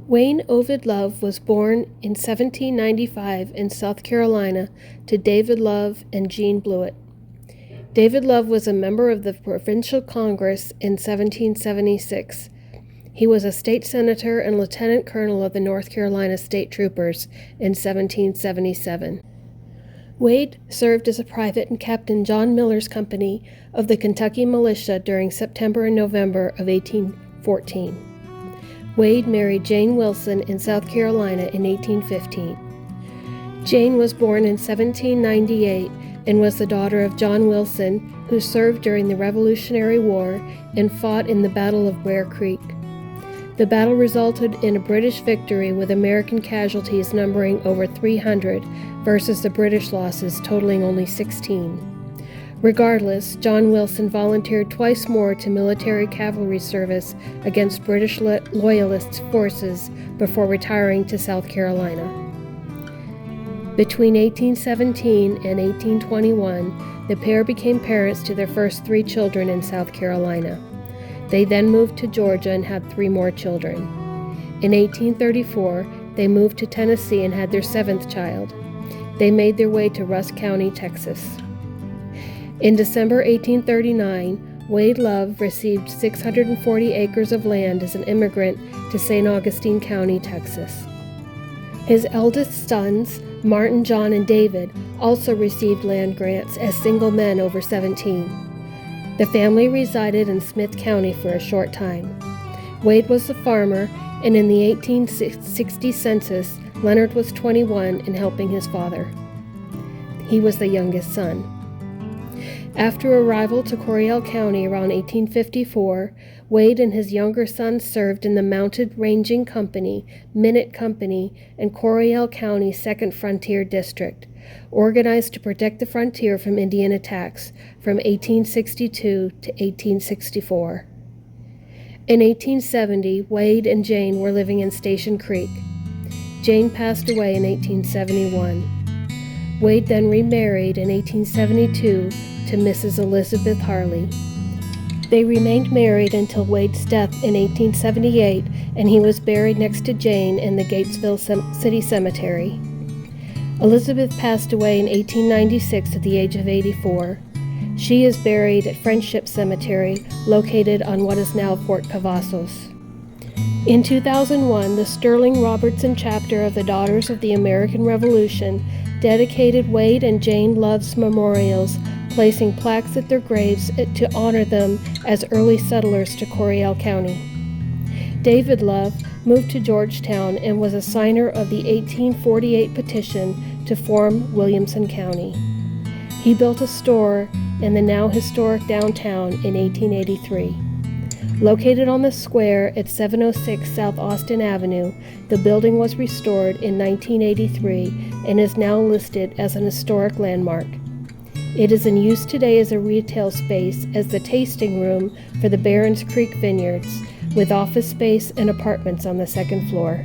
Wayne Ovid Love was born in 1795 in South Carolina to David Love and Jean Blewett. David Love was a member of the Provincial Congress in 1776. He was a state senator and lieutenant colonel of the North Carolina State Troopers in 1777. Wade served as a private in Captain John Miller's company of the Kentucky Militia during September and November of 1814. Wade married Jane Wilson in South Carolina in 1815. Jane was born in 1798 and was the daughter of John Wilson, who served during the Revolutionary War and fought in the Battle of Bear Creek. The battle resulted in a British victory with American casualties numbering over 300 versus the British losses totaling only 16. Regardless, John Wilson volunteered twice more to military cavalry service against British Loyalist forces before retiring to South Carolina. Between 1817 and 1821, the pair became parents to their first 3 children in South Carolina. They then moved to Georgia and had 3 more children. In 1834, they moved to Tennessee and had their 7th child. They made their way to Rusk County, Texas. In December 1839, Wade Love received 640 acres of land as an immigrant to St. Augustine County, Texas. His eldest sons, Martin, John, and David, also received land grants as single men over 17. The family resided in Smith County for a short time. Wade was a farmer, and in the 1860 census, Leonard was 21 and helping his father. He was the youngest son. After arrival to Coryell County around 1854, Wade and his younger son served in the Mounted Ranging Company, Minute Company, and Coryell County 2nd Frontier District, organized to protect the frontier from Indian attacks from 1862 to 1864. In 1870, Wade and Jane were living in Station Creek. Jane passed away in 1871. Wade then remarried in 1872 to Mrs. Elizabeth Harley. They remained married until Wade's death in 1878, and he was buried next to Jane in the Gatesville City Cemetery. Elizabeth passed away in 1896 at the age of 84. She is buried at Friendship Cemetery, located on what is now Fort Cavazos. In 2001, the Sterling Robertson chapter of the Daughters of the American Revolution dedicated Wade and Jane Love's memorials, placing plaques at their graves to honor them as early settlers to Coryell County. David Love moved to Georgetown and was a signer of the 1848 petition to form Williamson County. He built a store in the now historic downtown in 1883. Located on the square at 706 South Austin Avenue, the building was restored in 1983 and is now listed as an historic landmark. It is in use today as a retail space as the tasting room for the Barons Creek Vineyards, with office space and apartments on the 2nd floor.